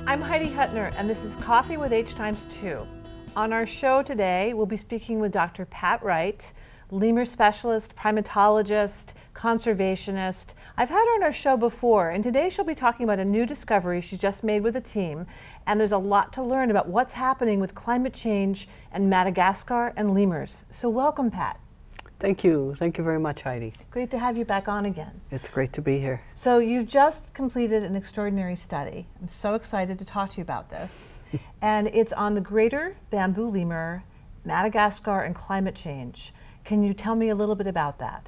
I'm Heidi Hutner, and this is Coffee with Hx2. On our show today, we'll be speaking with Dr. Pat Wright, lemur specialist, primatologist, conservationist. I've had her on our show before, and today she'll be talking about a new discovery she's just made with a team, and there's a lot to learn about what's happening with climate change in Madagascar and lemurs. So welcome, Pat. Thank you. Thank you very much, Heidi. Great to have you back on again. It's great to be here. So you've just completed an extraordinary study. I'm so excited to talk to you about this. And it's on the Greater Bamboo Lemur, Madagascar, and climate change. Can you tell me a little bit about that?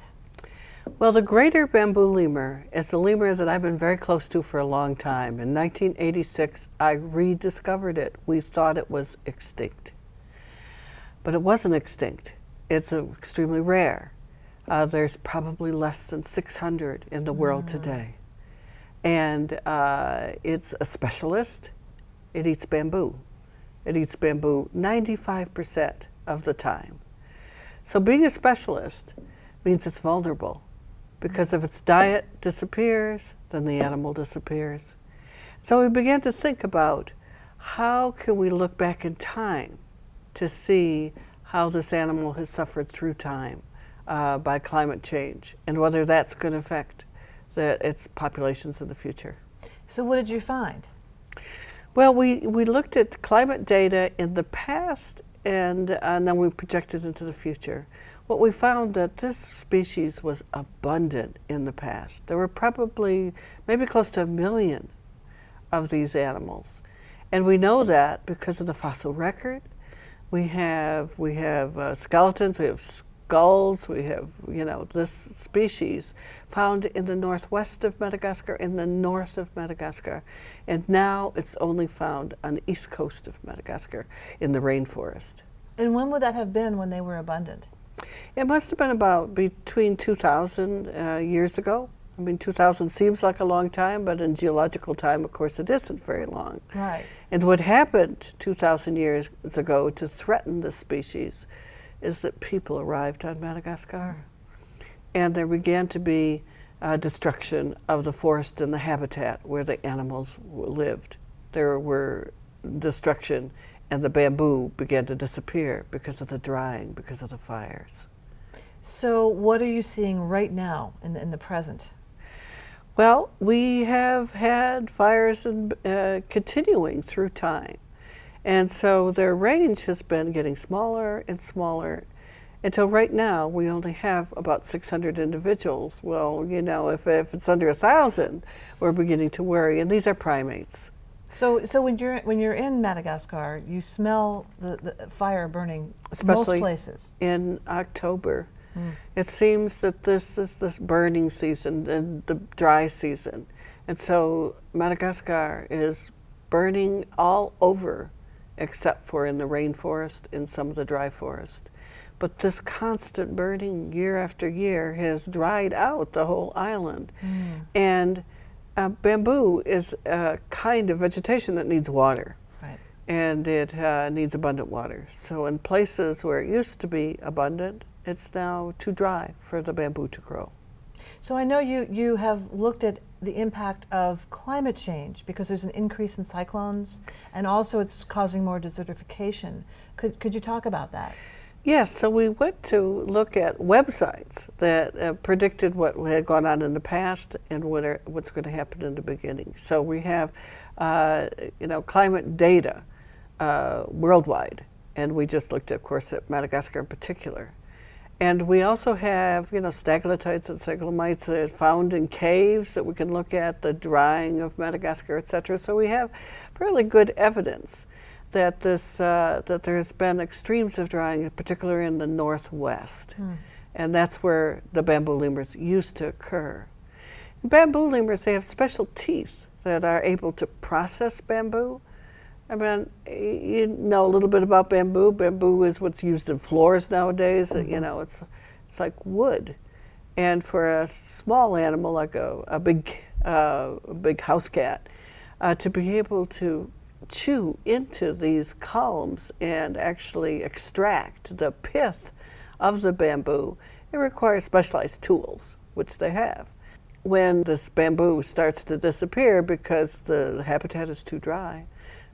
Well, the Greater Bamboo Lemur is a lemur that I've been very close to for a long time. In 1986, I rediscovered it. We thought it was extinct. But it wasn't extinct. It's extremely rare. There's probably less than 600 in the world today. And it's a specialist. It eats bamboo. It eats bamboo 95% of the time. So being a specialist means it's vulnerable, because if its diet disappears, then the animal disappears. So we began to think about how can we look back in time to see how this animal has suffered through time by climate change, and whether that's going to affect its populations in the future. So what did you find? Well, we looked at climate data in the past, and then we projected into the future. What we found that this species was abundant in the past. There were probably maybe close to 1 million of these animals. And we know that because of the fossil record. We have skeletons, we have skulls, we have, this species found in the northwest of Madagascar, in the north of Madagascar. And now it's only found on the east coast of Madagascar in the rainforest. And when would that have been when they were abundant? It must have been about between 2,000 years ago. I mean, 2,000 seems like a long time, but in geological time, of course, it isn't very long. Right. And what happened 2,000 years ago to threaten this species is that people arrived on Madagascar. And there began to be destruction of the forest and the habitat where the animals lived. There were destruction, and the bamboo began to disappear because of the drying, because of the fires. So what are you seeing right now in the present? Well, we have had fires continuing through time. And so their range has been getting smaller and smaller until right now we only have about 600 individuals. Well, if it's under 1,000, we're beginning to worry, and these are primates. So when you're in Madagascar, you smell the fire burning Especially most places. In October. It seems that this is the burning season and the dry season. And so Madagascar is burning all over except for in the rainforest, in some of the dry forest. But this constant burning year after year has dried out the whole island. And bamboo is a kind of vegetation that needs water. Right. And it needs abundant water. So in places where it used to be abundant, it's now too dry for the bamboo to grow. So I know you have looked at the impact of climate change, because there's an increase in cyclones, and also it's causing more desertification. Could you talk about that? Yes, so we went to look at websites that predicted what had gone on in the past and what's going to happen in the beginning. So we have, climate data worldwide, and we just looked, of course, at Madagascar in particular. And we also have, stalactites and stalagmites found in caves that we can look at, the drying of Madagascar, et cetera. So we have fairly good evidence that that there's been extremes of drying, in particular in the northwest. And that's where the bamboo lemurs used to occur. In bamboo lemurs, they have special teeth that are able to process bamboo. I mean, you know a little bit about bamboo. Bamboo is what's used in floors nowadays. It's like wood. And for a small animal like a big house cat, to be able to chew into these columns and actually extract the pith of the bamboo, it requires specialized tools, which they have. when this bamboo starts to disappear because the habitat is too dry,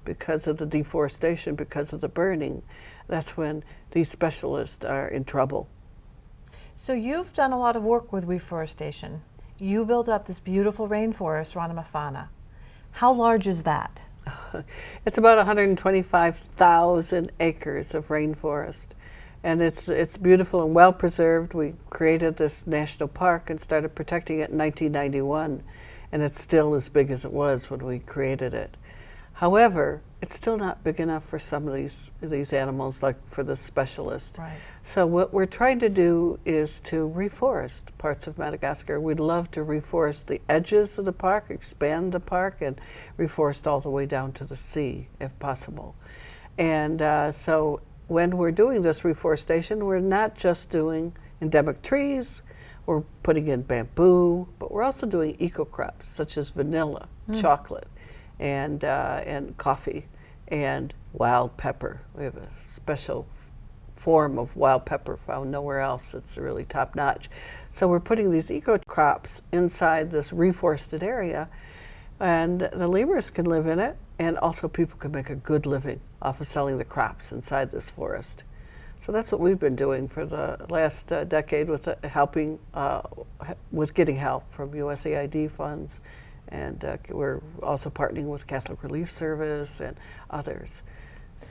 because of the deforestation, because of the burning, that's when these specialists are in trouble. So you've done a lot of work with reforestation. You built up this beautiful rainforest, Ranamafana. How large is that? It's about 125,000 acres of rainforest. And it's beautiful and well preserved. We created this national park and started protecting it in 1991, and it's still as big as it was when we created it. However, it's still not big enough for some of these animals, like for the specialist. Right. So what we're trying to do is to reforest parts of Madagascar. We'd love to reforest the edges of the park, expand the park, and reforest all the way down to the sea, if possible. And so when we're doing this reforestation, we're not just doing endemic trees, we're putting in bamboo, but we're also doing eco-crops such as vanilla, chocolate, and coffee, and wild pepper. We have a special form of wild pepper found nowhere else. It's really top-notch. So we're putting these eco-crops inside this reforested area, and the lemurs can live in it, and also people can make a good living off of selling the crops inside this forest. So that's what we've been doing for the last decade with helping, with getting help from USAID funds, and we're also partnering with Catholic Relief Service and others.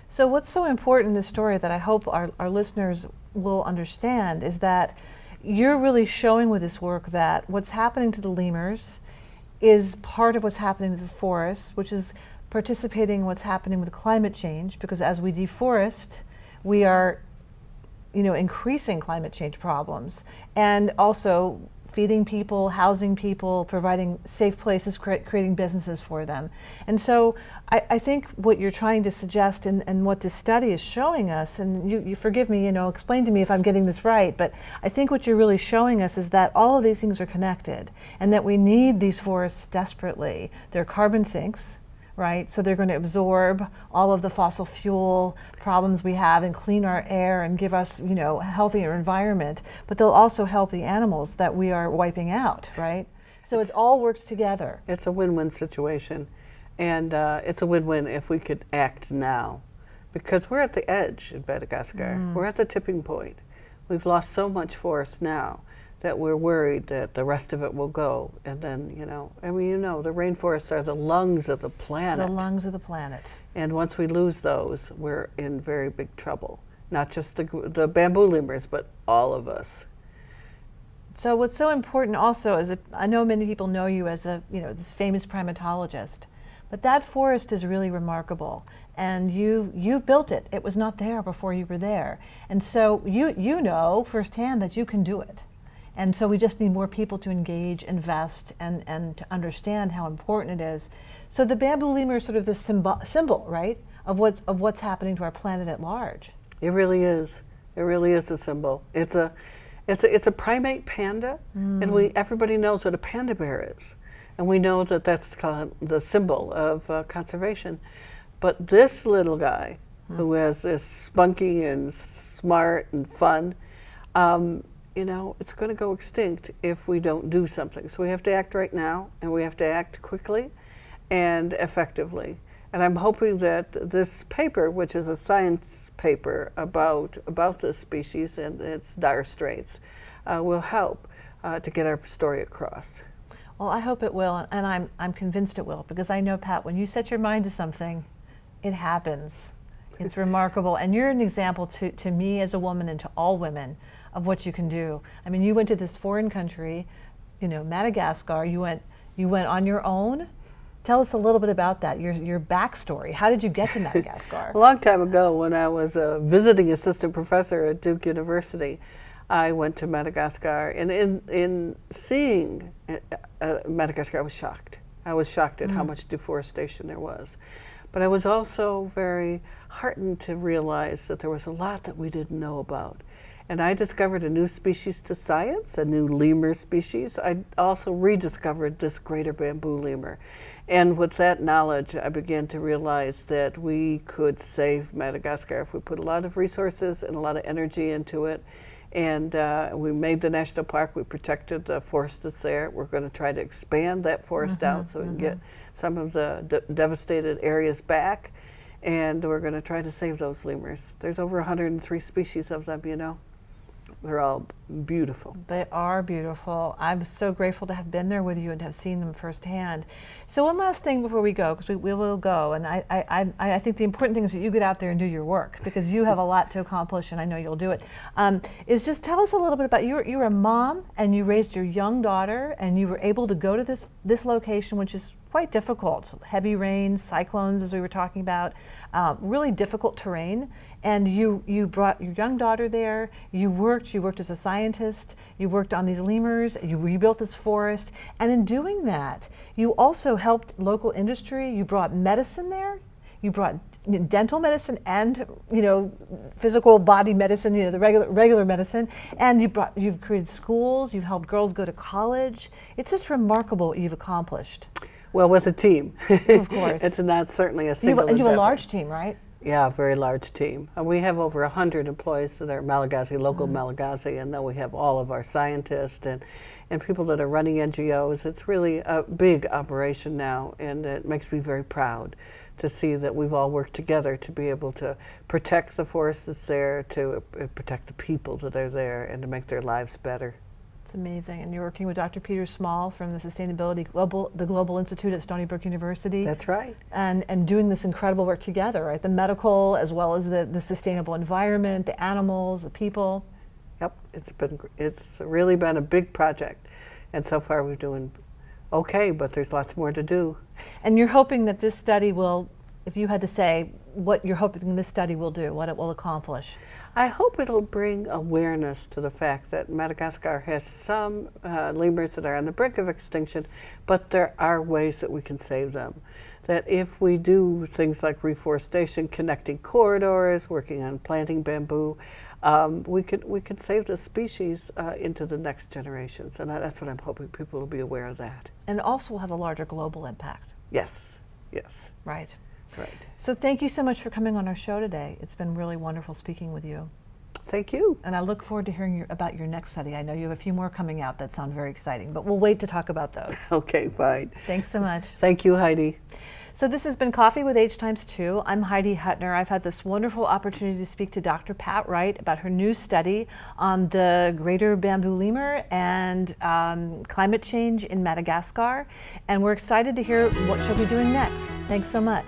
So what's so important in this story that I hope our listeners will understand is that you're really showing with this work that what's happening to the lemurs is part of what's happening to the forests, which is participating in what's happening with climate change, because as we deforest, we are, increasing climate change problems, and also feeding people, housing people, providing safe places, creating businesses for them. And so I think what you're trying to suggest and what this study is showing us, and you forgive me, explain to me if I'm getting this right, but I think what you're really showing us is that all of these things are connected and that we need these forests desperately. They're carbon sinks, right? So they're going to absorb all of the fossil fuel problems we have and clean our air and give us, a healthier environment, but they'll also help the animals that we are wiping out, right? So it all works together. It's a win-win situation, and it's a win-win if we could act now, because we're at the edge in Madagascar. We're at the tipping point. We've lost so much forest now that we're worried that the rest of it will go. And then, the rainforests are the lungs of the planet. The lungs of the planet. And once we lose those, we're in very big trouble. Not just the bamboo lemurs, but all of us. So what's so important also is that I know many people know you as this famous primatologist, but that forest is really remarkable. And you built it. It was not there before you were there. And so you know firsthand that you can do it. And so we just need more people to engage, invest, and to understand how important it is. So the bamboo lemur is sort of this symbol, right, of what's happening to our planet at large. It really is. It really is a symbol. It's a primate panda, and everybody knows what a panda bear is, and we know that that's kind of the symbol of conservation. But this little guy, who is spunky and smart and fun, it's going to go extinct if we don't do something. So we have to act right now, and we have to act quickly and effectively. And I'm hoping that this paper, which is a science paper about this species and its dire straits, will help to get our story across. Well, I hope it will, and I'm convinced it will, because I know, Pat, when you set your mind to something, it happens. It's remarkable, and you're an example to me as a woman and to all women of what you can do. I mean, you went to this foreign country, Madagascar. You went on your own. Tell us a little bit about that, your backstory. How did you get to Madagascar? A long time ago, when I was a visiting assistant professor at Duke University, I went to Madagascar, and in seeing Madagascar, I was shocked. I was shocked at how much deforestation there was. But I was also very heartened to realize that there was a lot that we didn't know about. And I discovered a new species to science, a new lemur species. I also rediscovered this greater bamboo lemur. And with that knowledge, I began to realize that we could save Madagascar if we put a lot of resources and a lot of energy into it. And we made the national park. We protected the forest that's there. We're going to try to expand that forest out so we can get some of the devastated areas back. And we're going to try to save those lemurs. There's over 103 species of them, you know. They're all beautiful. They are beautiful. I'm so grateful to have been there with you and to have seen them firsthand. So one last thing before we go, because we will go, and I think the important thing is that you get out there and do your work, because you have a lot to accomplish, and I know you'll do it. Is just tell us a little bit about, you're a mom, and you raised your young daughter, and you were able to go to this location, which is quite difficult. Heavy rains, cyclones, as we were talking about, really difficult terrain. And you brought your young daughter there. You worked as a scientist. You worked on these lemurs. You rebuilt this forest. And in doing that, you also helped local industry. You brought medicine there. You brought dental medicine and, you know, physical body medicine, you know, the regular medicine. And you've created schools. You've helped girls go to college. It's just remarkable what you've accomplished. Well, with a team. Of course. It's not certainly a single endeavor. You have a large team, right? Yeah, a very large team. And we have over 100 employees that are Malagasy, local Malagasy, and then we have all of our scientists and people that are running NGOs. It's really a big operation now, and it makes me very proud to see that we've all worked together to be able to protect the forest that's there, to protect the people that are there, and to make their lives better. It's amazing. And you're working with Dr. Peter Small from the the Global Institute at Stony Brook University. That's right. And doing this incredible work together, right? The medical as well as the sustainable environment, the animals, the people. Yep, it's really been a big project. And so far we're doing okay, but there's lots more to do. And you're hoping that this study will, if you had to say what you're hoping this study will do, what it will accomplish? I hope it'll bring awareness to the fact that Madagascar has some lemurs that are on the brink of extinction, but there are ways that we can save them. That if we do things like reforestation, connecting corridors, working on planting bamboo, we could save the species into the next generations. And that's what I'm hoping people will be aware of that. And also will have a larger global impact. Yes, yes. Right. Right. So thank you so much for coming on our show today. It's been really wonderful speaking with you. Thank you. And I look forward to hearing about your next study. I know you have a few more coming out that sound very exciting, but we'll wait to talk about those. Okay, fine. Thanks so much. Thank you, Heidi. So this has been Coffee with H2. I'm Heidi Hutner. I've had this wonderful opportunity to speak to Dr. Pat Wright about her new study on the Greater Bamboo Lemur and climate change in Madagascar. And we're excited to hear what she'll be doing next. Thanks so much.